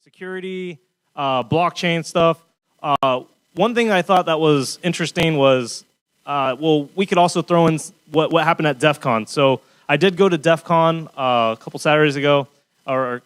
security, blockchain stuff. One thing I thought that was interesting was, well, we could also throw in what happened at Defcon. So I did go to Defcon a couple Saturdays ago, or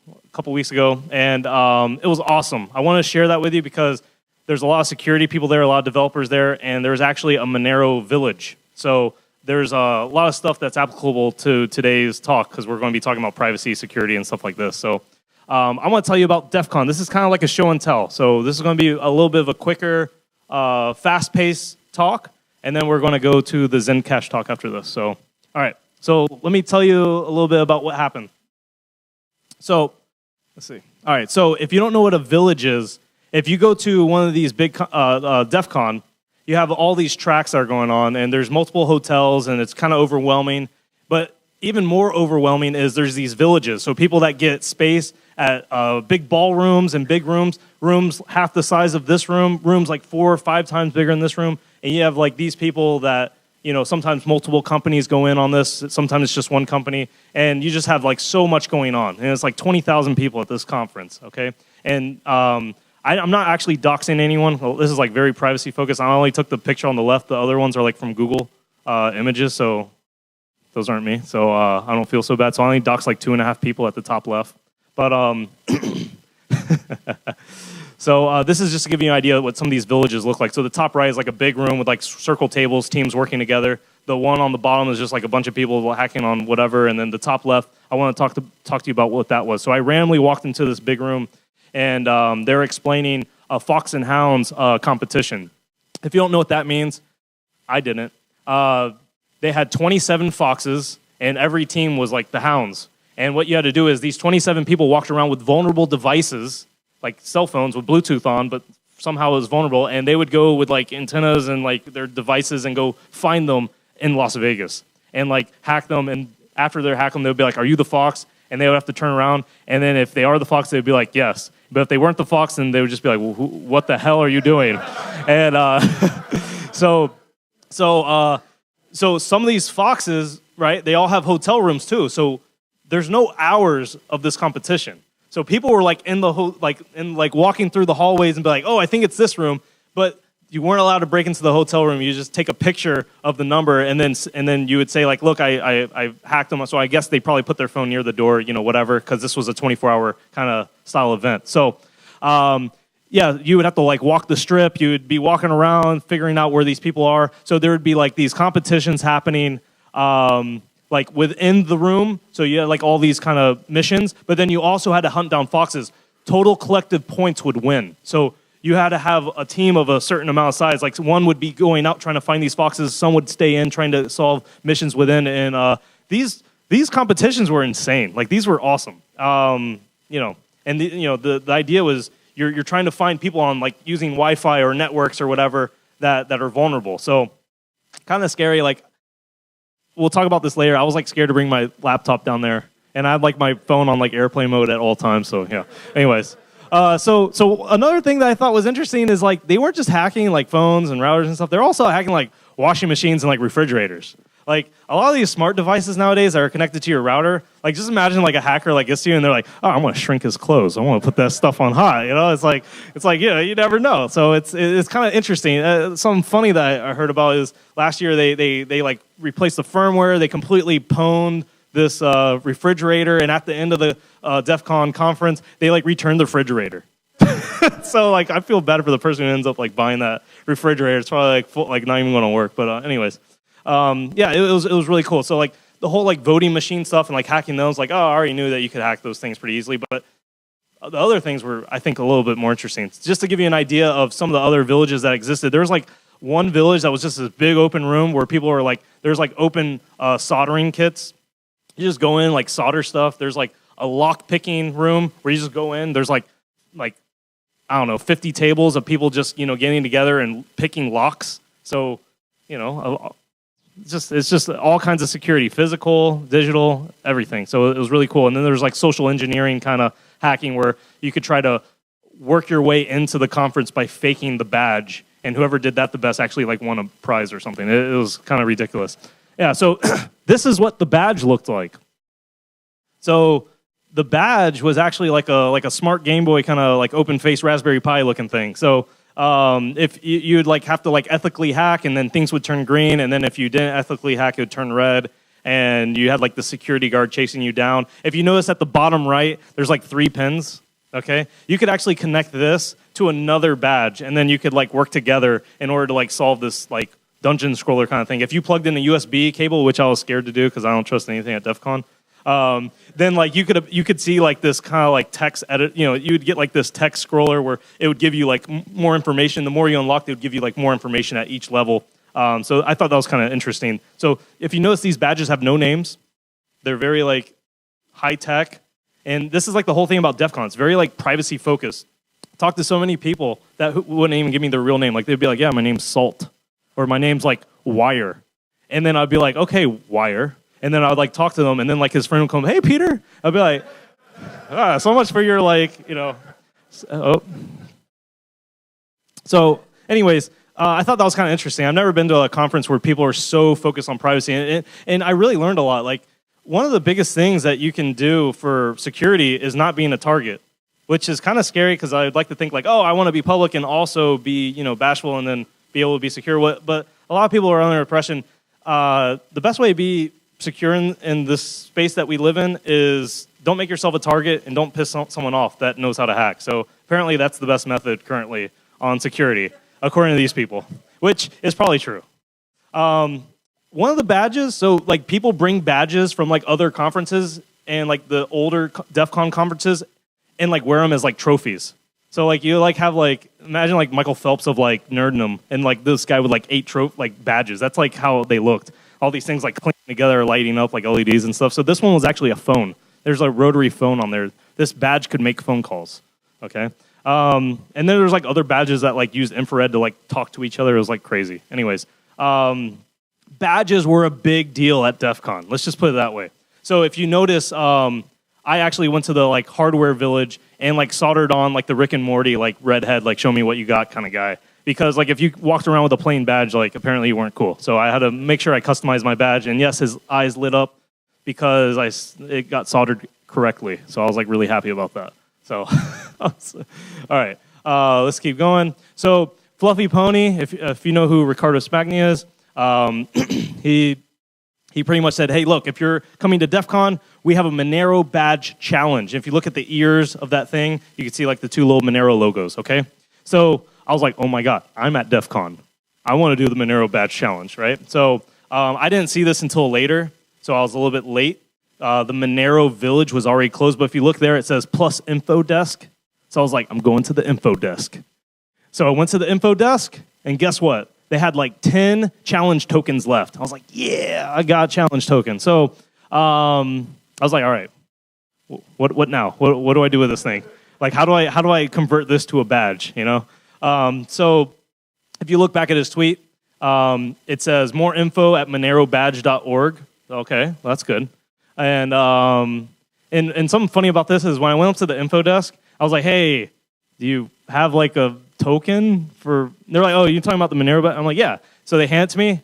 a couple weeks ago, and it was awesome. I want to share that with you because there's a lot of security people there, a lot of developers there, and there's actually a Monero village. So there's a lot of stuff that's applicable to today's talk because we're going to be talking about privacy, security, and stuff like this. So I want to tell you about Defcon. This is kind of like a show and tell. So this is going to be a little bit of a quicker, fast-paced talk, and then we're going to go to the Zencash talk after this. So, all right. So let me tell you a little bit about what happened. So let's see. All right. So if you don't know what a village is, if you go to one of these big Defcon, you have all these tracks that are going on, and there's multiple hotels, and it's kind of overwhelming. But even more overwhelming is there's these villages. So people that get space at big ballrooms and big rooms half the size of this room, rooms like 4 or 5 times bigger than this room. And you have like these people that, you know, sometimes multiple companies go in on this. Sometimes it's just one company. And you just have like so much going on. And it's like 20,000 people at this conference, okay? And I'm not actually doxing anyone. Well, this is like very privacy focused. I only took the picture on the left. The other ones are like from Google Images, so those aren't me. So I don't feel so bad. So I only doxed like 2.5 people at the top left. But so this is just to give you an idea of what some of these villages look like. So the top right is like a big room with like circle tables, teams working together. The one on the bottom is just like a bunch of people hacking on whatever. And then the top left, I want to talk to you about what that was. So I randomly walked into this big room, and they're explaining a Fox and Hounds competition. If you don't know what that means, I didn't. They had 27 foxes, and every team was like the hounds. And what you had to do is these 27 people walked around with vulnerable devices, like cell phones with Bluetooth on, but somehow it was vulnerable, and they would go with like antennas and like their devices and go find them in Las Vegas and like hack them. And after they hack them, they would be like, "Are you the fox?" And they would have to turn around. And then if they are the fox, they would be like, "Yes." But if they weren't the fox, then they would just be like, "Well, what the hell are you doing?" And so some of these foxes, right, they all have hotel rooms too. So there's no hours of this competition. So people were like walking through the hallways and be like, "Oh, I think it's this room," but you weren't allowed to break into the hotel room. You just take a picture of the number, and then you would say like, "Look, I hacked them." So I guess they probably put their phone near the door, you know, whatever, because this was a 24-hour kind of style event. So, yeah, you would have to like walk the strip. You would be walking around, figuring out where these people are. So there would be like these competitions happening, like within the room. So you had like all these kind of missions, but then you also had to hunt down foxes. Total collective points would win. So you had to have a team of a certain amount of size. Like one would be going out trying to find these foxes. Some would stay in trying to solve missions within. And these competitions were insane. Like these were awesome. You know, and the idea was you're trying to find people on like using Wi-Fi or networks or whatever that are vulnerable. So kind of scary. Like we'll talk about this later. I was like scared to bring my laptop down there, and I had like my phone on like airplane mode at all times. So yeah. Anyways. So another thing that I thought was interesting is like they weren't just hacking like phones and routers and stuff. They're also hacking like washing machines and like refrigerators. Like a lot of these smart devices nowadays that are connected to your router. Like just imagine like a hacker like gets to you and they're like, "Oh, I want to shrink his clothes. I want to put that stuff on high." You know, it's like you never know. So it's kind of interesting. Something funny that I heard about is last year they like replaced the firmware. They completely pwned this refrigerator, and at the end of the Defcon conference, they like returned the refrigerator. So like I feel bad for the person who ends up like buying that refrigerator. It's probably like not even going to work. But anyways, yeah, it was really cool. So like the whole like voting machine stuff and like hacking those, like, oh, I already knew that you could hack those things pretty easily. But the other things were, I think, a little bit more interesting. Just to give you an idea of some of the other villages that existed, there was like one village that was just this big open room where people were like, there's like open soldering kits. You just go in, like solder stuff. There's like a lock picking room where you just go in. There's like I don't know, 50 tables of people just, you know, getting together and picking locks. So, you know, it's just all kinds of security, physical, digital, everything. So it was really cool. And then there's like social engineering kind of hacking where you could try to work your way into the conference by faking the badge, and whoever did that the best actually like won a prize or something. It was kind of ridiculous. Yeah, so this is what the badge looked like. So the badge was actually like a smart Game Boy kind of like open face Raspberry Pi looking thing. So if you'd like have to like ethically hack, and then things would turn green, and then if you didn't ethically hack, it would turn red, and you had like the security guard chasing you down. If you notice at the bottom right, there's like 3 pins. Okay, you could actually connect this to another badge, and then you could like work together in order to like solve this like dungeon scroller kind of thing. If you plugged in a USB cable, which I was scared to do because I don't trust anything at Defcon, then like you could see like this kind of like text edit. You know, you would get like this text scroller where it would give you like more information. The more you unlocked, it would give you like more information at each level. So I thought that was kind of interesting. So if you notice, these badges have no names. They're very like high tech, and this is like the whole thing about Defcon. It's very like privacy focused. Talked to so many people that wouldn't even give me their real name. Like they'd be like, "Yeah, my name's Salt," or "My name's like Wire," and then I'd be like, "Okay, Wire," and then I'd like talk to them, and then like his friend would come, "Hey, Peter," I'd be like, "So much for your like, you know." Oh. So, anyways, I thought that was kind of interesting. I've never been to a conference where people are so focused on privacy, and I really learned a lot. Like one of the biggest things that you can do for security is not being a target, which is kind of scary because I'd like to think like, oh, I want to be public and also be, you know, bashful and then be able to be secure. But a lot of people are under the impression the best way to be secure in this space that we live in is don't make yourself a target and don't piss someone off that knows how to hack. So apparently that's the best method currently on security, according to these people, which is probably true. One of the badges, so like people bring badges from like other conferences and like the older DEF CON conferences and like wear them as like trophies. So like you like have like, imagine like Michael Phelps of like Nerdnum, and like this guy with like 8 like badges. That's like how they looked. All these things like clinking together, lighting up like LEDs and stuff. So this one was actually a phone. There's a rotary phone on there. This badge could make phone calls. Okay. And then there's like other badges that like used infrared to like talk to each other. It was like crazy. Anyways, badges were a big deal at DEF CON. Let's just put it that way. So if you notice, I actually went to the like hardware village and like soldered on like the Rick and Morty like redhead like show me what you got kind of guy, because like if you walked around with a plain badge, like apparently you weren't cool. So I had to make sure I customized my badge, and yes, his eyes lit up because it got soldered correctly. So I was like really happy about that. So all right, let's keep going. So Fluffy Pony, if you know who Ricardo Spagna is, he pretty much said, hey, look, if you're coming to DEF CON, we have a Monero badge challenge. If you look at the ears of that thing, you can see like the 2 little Monero logos, okay? So I was like, oh my God, I'm at DEF CON. I want to do the Monero badge challenge, right? So I didn't see this until later, so I was a little bit late. The Monero village was already closed, but if you look there, it says plus info desk. So I was like, I'm going to the info desk. So I went to the info desk, and guess what? They had like 10 challenge tokens left. I was like, yeah, I got a challenge token. So I was like, all right, what now? What do I do with this thing? Like, how do I convert this to a badge? You know? So if you look back at his tweet, it says more info at monerobadge.org. Okay, well, that's good. And something funny about this is when I went up to the info desk, I was like, hey, do you have like a token for? They're like, oh, you talking about the Monero badge? I'm like, yeah. So they hand it to me,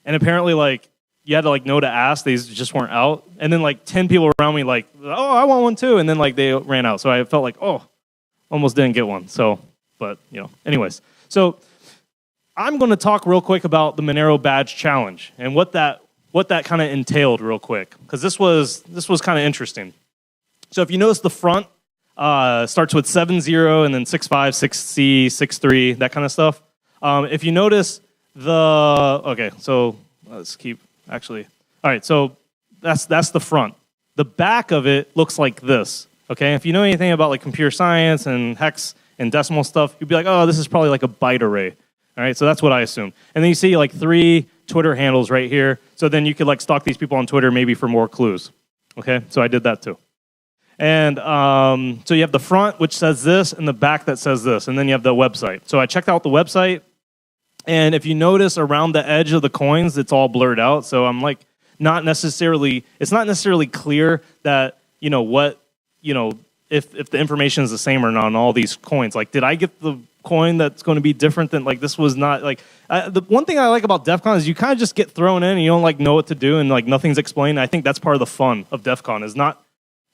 and apparently like you had to like know to ask. They just weren't out. And then like 10 people around me like, oh, I want one too. And then like they ran out. So I felt like, oh, almost didn't get one. So, but you know, anyways. So I'm going to talk real quick about the Monero badge challenge and what that kind of entailed real quick, because this was kind of interesting. So if you notice, the front starts with 70 and then 65, 6C, 63, that kind of stuff. If you notice okay, so let's keep actually. All right, so that's the front. The back of it looks like this. Okay, if you know anything about like computer science and hex and decimal stuff, you'd be like, oh, this is probably like a byte array. All right, so that's what I assume. And then you see like 3 Twitter handles right here. So then you could like stalk these people on Twitter maybe for more clues. Okay, so I did that too. And so you have the front, which says this, and the back that says this, and then you have the website. So I checked out the website, and if you notice around the edge of the coins, it's all blurred out. So I'm like, it's not necessarily clear that, you know, what, you know, if the information is the same or not on all these coins. Like, did I get the coin that's going to be different than, like, this was not, like, the one thing I like about DEF CON is you kind of just get thrown in and you don't, like, know what to do and, like, nothing's explained. I think that's part of the fun of DEF CON is not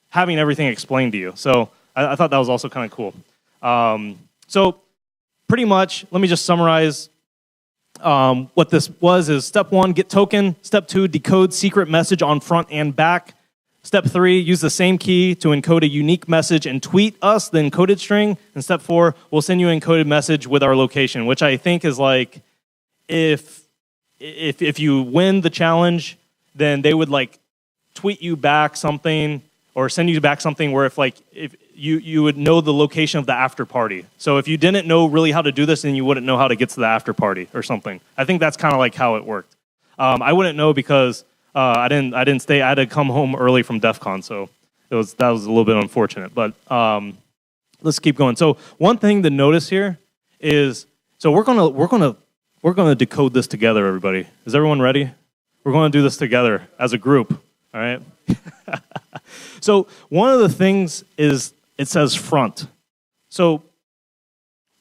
having everything explained to you. So I thought that was also kind of cool. So pretty much, let me just summarize what this was. Is step 1, get token. Step 2, decode secret message on front and back. Step 3, use the same key to encode a unique message and tweet us the encoded string. And step 4, we'll send you an encoded message with our location, which I think is like, if you win the challenge, then they would like tweet you back something or send you back something where if you would know the location of the after party. So if you didn't know really how to do this, then you wouldn't know how to get to the after party or something. I think that's kind of like how it worked. I wouldn't know because I didn't stay. I had to come home early from Defcon, so that was a little bit unfortunate. But let's keep going. So one thing to notice here is, so we're gonna decode this together, everybody. Is everyone ready? We're gonna do this together as a group. All right. So one of the things is it says front. So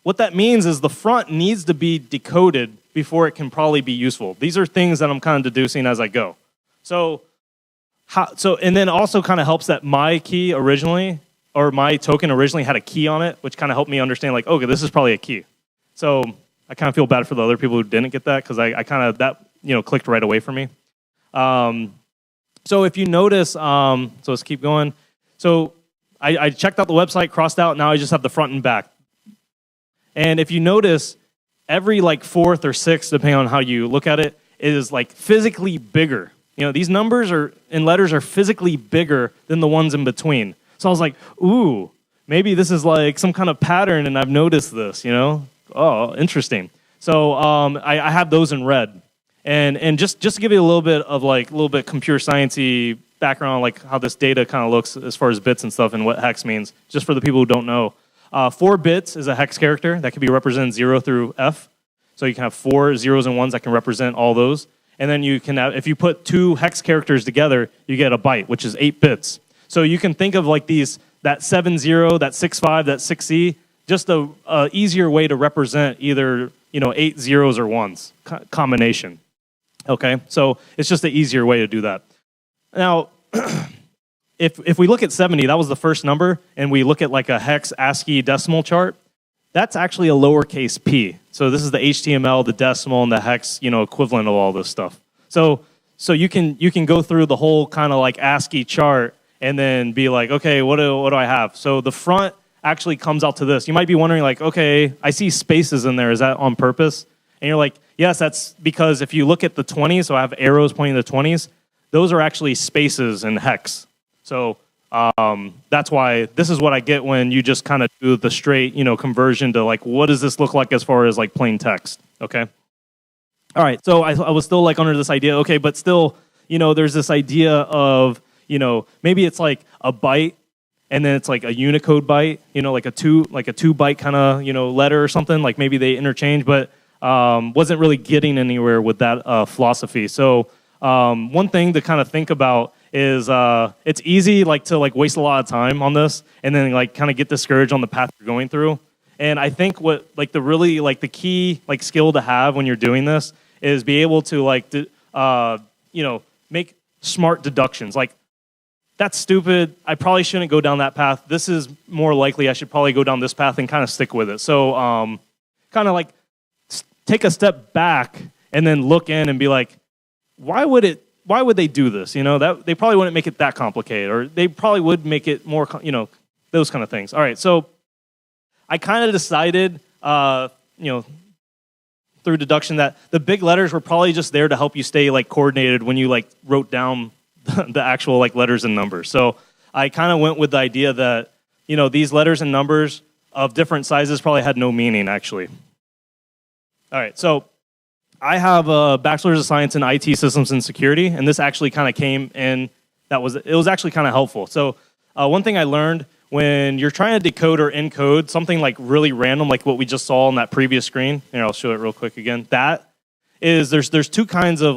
what that means is the front needs to be decoded before it can probably be useful. These are things that I'm kind of deducing as I go. So and then also kind of helps that my key originally, or my token originally had a key on it, which kind of helped me understand like, okay, this is probably a key. So I kind of feel bad for the other people who didn't get that because I kind of, that, clicked right away for me. So if you notice, so let's keep going. So I checked out the website, crossed out, now I just have the front and back. And if you notice, every like fourth or sixth, depending on how you look at it, is like physically bigger. These numbers and letters are physically bigger than the ones in between. So I was like, ooh, maybe this is like some kind of pattern and I've noticed this, Oh, interesting. So I have those in red. And just to give you a little bit computer sciencey background, like how this data kind of looks as far as bits and stuff and what hex means, just for the people who don't know. 4 bits is a hex character that can be represented 0 through F. So you can have 4 zeros and 1s that can represent all those. And then you can have, if you put 2 hex characters together, you get a byte, which is 8 bits. So you can think of like that 7-0, that 6-5, that 6E, just a easier way to represent either 8 zeros or 1s combination. Okay, so it's just an easier way to do that. Now, if we look at 70, that was the first number, and we look at like a hex ASCII decimal chart, that's actually a lowercase p. So this is the HTML, the decimal, and the hex, equivalent of all this stuff. So you can go through the whole kind of like ASCII chart and then be like, okay, what do I have? So the front actually comes out to this. You might be wondering like, okay, I see spaces in there. Is that on purpose? And you're like, yes, that's because if you look at the 20s, so I have arrows pointing to the 20s, those are actually spaces in hex. So that's why this is what I get when you just kind of do the straight, conversion to like, what does this look like as far as like plain text? Okay. All right. So I was still like under this idea. Okay, but still, there's this idea of, maybe it's like a byte, and then it's like a Unicode byte, like a 2 byte kind of letter or something. Like maybe they interchange, but wasn't really getting anywhere with that philosophy. So one thing to kind of think about is it's easy to waste a lot of time on this and then like kind of get discouraged on the path you're going through. And I think what the key skill to have when you're doing this is be able to make smart deductions. Like, that's stupid. I probably shouldn't go down that path. This is more likely I should probably go down this path and kind of stick with it. So kind of like take a step back and then look in and be like, why would they do this? That they probably wouldn't make it that complicated, or they probably would make it more, those kind of things. All right, so I kind of decided, through deduction that the big letters were probably just there to help you stay coordinated when you wrote down the actual letters and numbers. So I kind of went with the idea that, these letters and numbers of different sizes probably had no meaning actually. All right, so I have a bachelor's of science in IT systems and security, and this actually kind of came in. It was actually kind of helpful. So one thing I learned when you're trying to decode or encode something really random, like what we just saw on that previous screen. Here, I'll show it real quick again. That is, there's 2 kinds of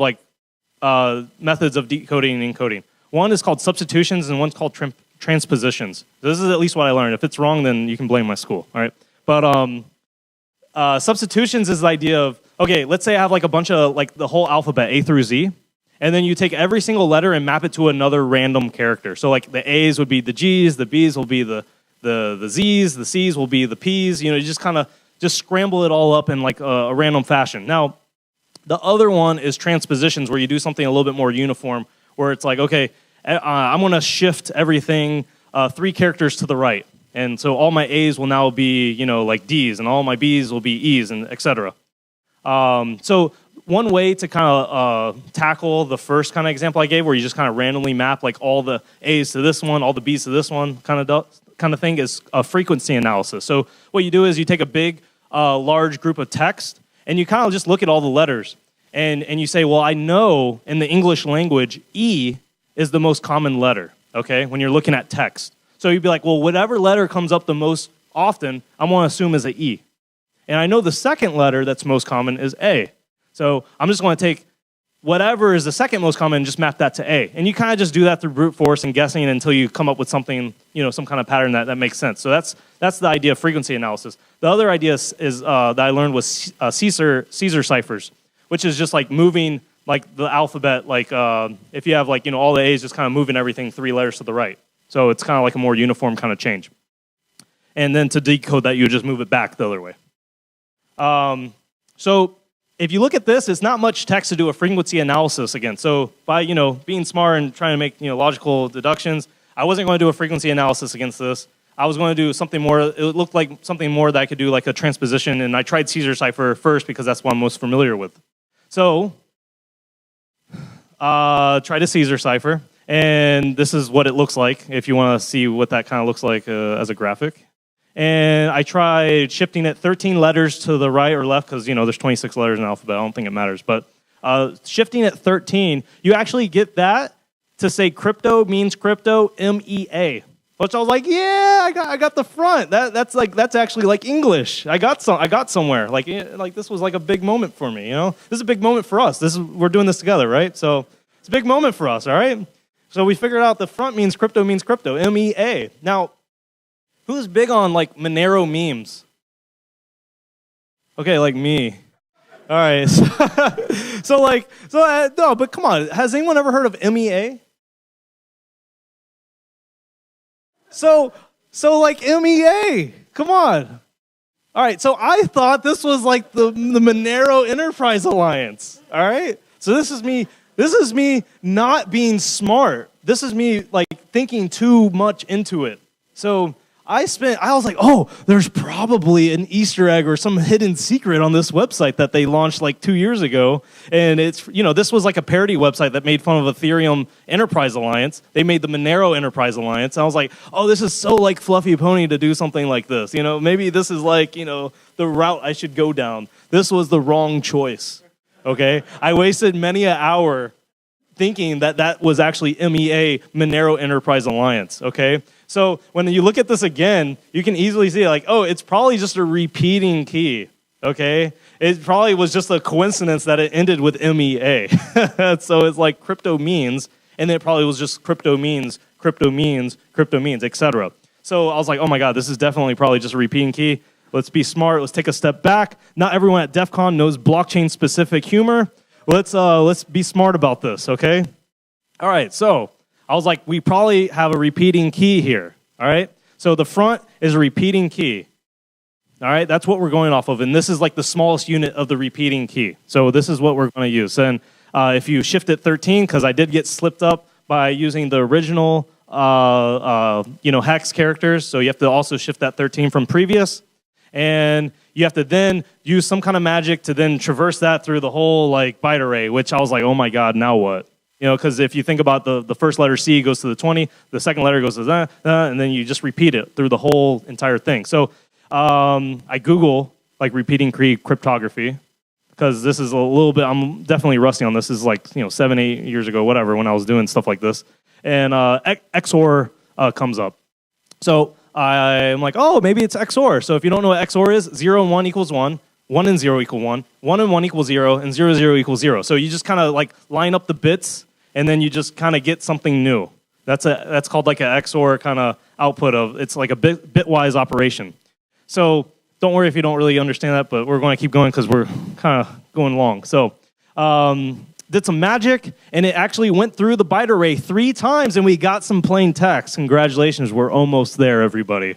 methods of decoding and encoding. One is called substitutions, and one's called transpositions. This is at least what I learned. If it's wrong, then you can blame my school. All right, but substitutions is the idea of, okay, let's say I have a bunch of the whole alphabet A through Z, And then you take every single letter and map it to another random character. So like the A's would be the G's, the B's will be the Z's, the C's will be the P's. You know, you just kind of just scramble it all up in like a random fashion. Now, the other one is transpositions, where you do something a little bit more uniform, where it's like, okay, I'm going to shift everything 3 characters to the right. And so all my A's will now be, you know, like D's, and all my B's will be E's, and et cetera. So one way to kind of tackle the first kind of example I gave, where you just kind of randomly map like all the A's to this one, all the B's to this one kind of thing, is a frequency analysis. So what you do is you take a big, large group of text, and you kind of just look at all the letters, and you say, well, I know in the English language, E is the most common letter, okay, when you're looking at text. So you'd be like, well, whatever letter comes up the most often, I'm going to assume is an E. And I know the second letter that's most common is A. So I'm just going to take whatever is the second most common and just map that to A. And you kind of just do that through brute force and guessing until you come up with something, you know, some kind of pattern that makes sense. So that's the idea of frequency analysis. The other idea is that I learned was Caesar ciphers, which is just like moving like the alphabet, like if you have like, you know, all the A's, just kind of moving everything 3 letters to the right. So it's kind of like a more uniform kind of change. And then to decode that, you would just move it back the other way. So if you look at this, it's not much text to do a frequency analysis again. So by, you know, being smart and trying to make, you know, logical deductions, I wasn't going to do a frequency analysis against this. I was going to do something more, it looked like something more that I could do, like a transposition, and I tried Caesar cipher first because that's what I'm most familiar with. So, tried a Caesar cipher, and this is what it looks like if you want to see what that kind of looks like as a graphic. And I tried shifting it 13 letters to the right or left, because, you know, there's 26 letters in the alphabet. I don't think it matters. But shifting it 13, you actually get that to say crypto means crypto, MEA. Which I was like, yeah, I got the front. That's actually like English. I got somewhere. Like this was like a big moment for me, you know? This is a big moment for us. We're doing this together, right? So it's a big moment for us, all right? So we figured out the front means crypto, MEA. Now, who's big on like Monero memes? Okay, like me. All right. No, but come on. Has anyone ever heard of MEA? So like MEA. Come on. All right. So I thought this was like the Monero Enterprise Alliance. All right. So this is me not being smart. This is me like thinking too much into it. So I was like, oh, there's probably an Easter egg or some hidden secret on this website that they launched like 2 years ago. And it's, you know, this was like a parody website that made fun of Ethereum Enterprise Alliance. They made the Monero Enterprise Alliance. And I was like, oh, this is so like Fluffy Pony to do something like this. You know, maybe this is like, you know, the route I should go down. This was the wrong choice. Okay. I wasted many an hour thinking that was actually MEA, Monero Enterprise Alliance. Okay. So when you look at this again, you can easily see like, oh, it's probably just a repeating key, okay? It probably was just a coincidence that it ended with MEA. So it's like crypto means, and then it probably was just crypto means, etc. So I was like, oh my God, this is definitely probably just a repeating key. Let's be smart. Let's take a step back. Not everyone at Defcon knows blockchain-specific humor. Let's be smart about this, okay? All right, so I was like, we probably have a repeating key here, all right? So the front is a repeating key, all right? That's what we're going off of, and this is like the smallest unit of the repeating key. So this is what we're going to use. And if you shift it 13, because I did get slipped up by using the original, hex characters, so you have to also shift that 13 from previous, and you have to then use some kind of magic to then traverse that through the whole like byte array, which I was like, oh my God, now what? You know, because if you think about the first letter C goes to the 20, the second letter goes to that, and then you just repeat it through the whole entire thing. So I Google like repeating key cryptography, because this is a little bit, I'm definitely rusty on this. This is like, 7, 8 years ago, whatever, when I was doing stuff like this. And XOR comes up. So I'm like, oh, maybe it's XOR. So if you don't know what XOR is, 0 and 1 equals 1. 1 and 0 equal 1. 1 and 1 equals 0. And 0, 0 equals 0. So you just kind of like line up the bits, and then you just kind of get something new. That's called like an XOR kind of output of, it's like a bitwise operation. So don't worry if you don't really understand that, but we're going to keep going because we're kind of going long. So did some magic, and it actually went through the byte array 3 times, and we got some plain text. Congratulations, we're almost there, everybody.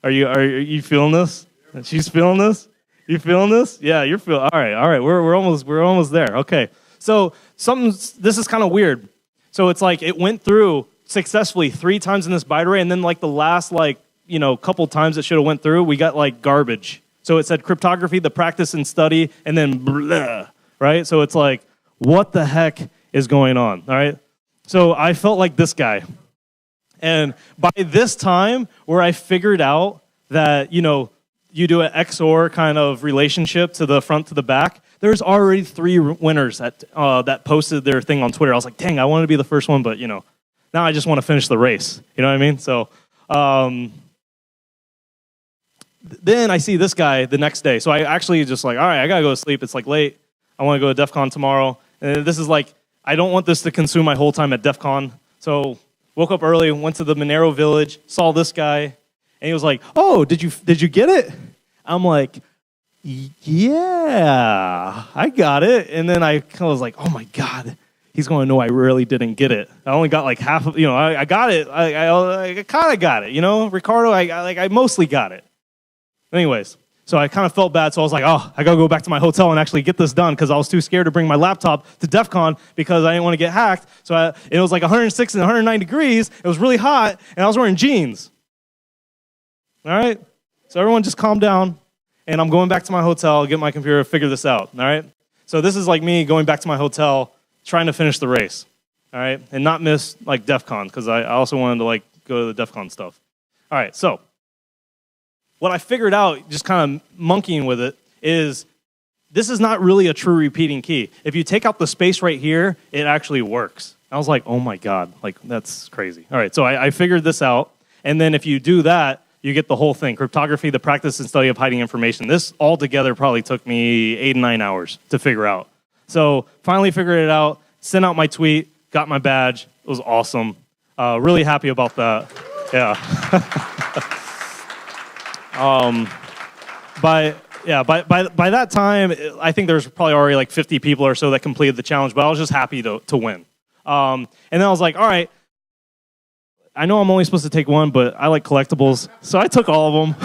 Are you feeling this? She's feeling this? You feeling this? Yeah, you're feeling. All right. We're almost there. Okay. So this is kind of weird. So it's like it went through successfully 3 times in this byte array, and then like the last couple times it should have went through, we got like garbage. So it said cryptography, the practice and study, and then blah, right? So it's like, what the heck is going on? All right. So I felt like this guy. And by this time, where I figured out that, you do an XOR kind of relationship to the front to the back, there's already 3 winners that posted their thing on Twitter. I was like, dang, I wanted to be the first one, but, now I just want to finish the race. You know what I mean? So then I see this guy the next day. So I actually just like, all right, I got to go to sleep. It's like late. I want to go to Defcon tomorrow. And this is like, I don't want this to consume my whole time at Defcon. So woke up early, went to the Monero village, saw this guy, and he was like, "Oh, did you get it?" I'm like, "Yeah, I got it." And then I kind of was like, "Oh my god, he's going to know I really didn't get it. I only got like half of, I got it. I kind of got it, Ricardo, I mostly got it." Anyways, so I kind of felt bad, so I was like, "Oh, I gotta go back to my hotel and actually get this done," because I was too scared to bring my laptop to DEF CON because I didn't want to get hacked. So it was like 106 and 109 degrees. It was really hot, and I was wearing jeans. All right? So everyone just calm down, and I'm going back to my hotel, get my computer, figure this out. All right? So this is like me going back to my hotel, trying to finish the race. All right? And not miss like DEF CON, because I also wanted to like go to the DEF CON stuff. All right, so what I figured out, just kind of monkeying with it, is this is not really a true repeating key. If you take out the space right here, it actually works. I was like, oh my god, like that's crazy. All right, so I figured this out, and then if you do that, you get the whole thing. Cryptography, the practice and study of hiding information. This altogether probably took me 8 and 9 hours to figure out. So finally figured it out, sent out my tweet, got my badge. It was awesome. Really happy about that. Yeah. By that time, I think there's probably already like 50 people or so that completed the challenge, but I was just happy to win. And then I was like, all right, I know I'm only supposed to take one, but I like collectibles, so I took all of them.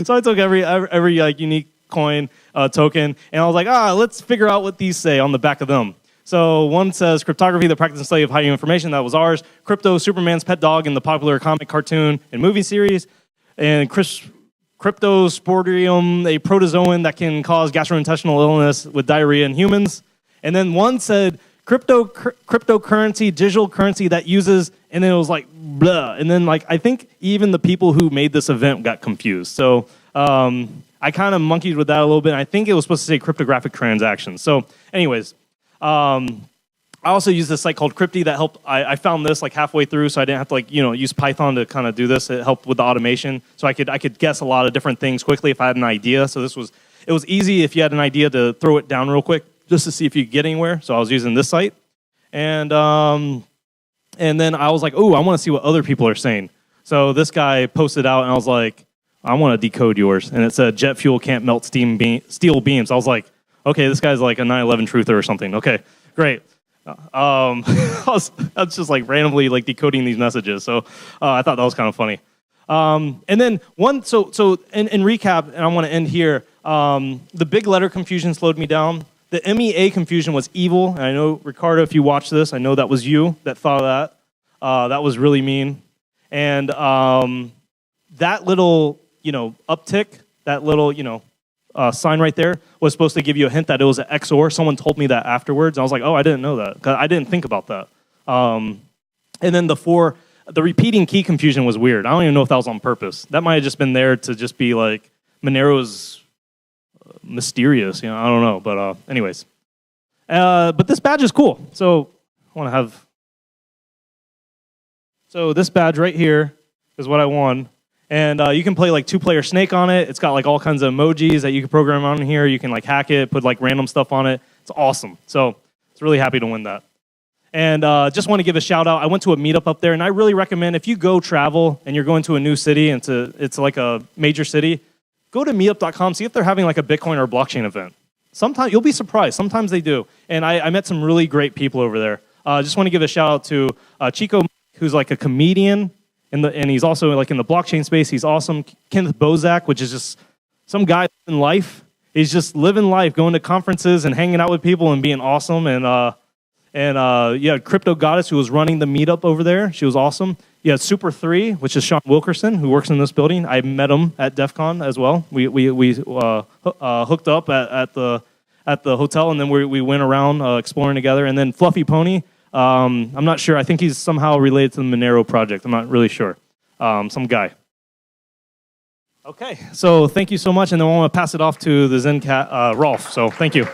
So I took every like unique coin token, and I was like, let's figure out what these say on the back of them. So one says, cryptography, the practice and study of hiding information. That was ours. Crypto, Superman's pet dog in the popular comic, cartoon, and movie series. And Cryptosporidium, a protozoan that can cause gastrointestinal illness with diarrhea in humans. And then one said, cryptocurrency, digital currency that uses, and then it was like, blah. And then like, I think even the people who made this event got confused. So I kind of monkeyed with that a little bit. I think it was supposed to say cryptographic transactions. So anyways, I also used this site called Crypty that helped. I found this like halfway through, so I didn't have to like use Python to kind of do this. It helped with the automation, so I could guess a lot of different things quickly if I had an idea. So it was easy if you had an idea to throw it down real quick just to see if you could get anywhere. So I was using this site, and then I was like, oh, I want to see what other people are saying. So this guy posted out, and I was like, I want to decode yours, and it said jet fuel can't melt steel beams. I was like, okay, this guy's like a 9/11 truther or something. Okay, great. I was just like randomly like decoding these messages, so I thought that was kind of funny. And then so in recap, and I want to end here. The big letter confusion slowed me down. The MEA confusion was evil, and I know Ricardo, if you watch this, I know that was you that thought of that. That was really mean, and that little uptick, that little sign right there was supposed to give you a hint that it was an XOR. Someone told me that afterwards. I was like, oh, I didn't know that. 'Cause I didn't think about that. And then the repeating key confusion was weird. I don't even know if that was on purpose. That might have just been there to just be like, Monero's mysterious. I don't know. But anyways. But this badge is cool. So I want to have... So this badge right here is what I won. And you can play like 2-player Snake on it. It's got like all kinds of emojis that you can program on here. You can like hack it, put like random stuff on it. It's awesome. So I was really happy to win that. And just want to give a shout out. I went to a meetup up there, and I really recommend if you go travel and you're going to a new city and it's like a major city, go to meetup.com, see if they're having like a Bitcoin or blockchain event. Sometimes you'll be surprised. Sometimes they do. And I met some really great people over there. Just want to give a shout out to Chico, who's like a comedian, and he's also like in the blockchain space. He's awesome. Kenneth Bozak, which is just some guy in life. He's just living life, going to conferences and hanging out with people and being awesome. And yeah, Crypto Goddess, who was running the meetup over there. She was awesome. Yeah, Super 3, which is Sean Wilkerson, who works in this building. I met him at Defcon as well. We hooked up at the hotel, and then we went around exploring together. And then Fluffy Pony, I'm not sure. I think he's somehow related to the Monero project. I'm not really sure. Some guy. Okay, so thank you so much. And then I want to pass it off to the Zen Cat, Rolf. So thank you.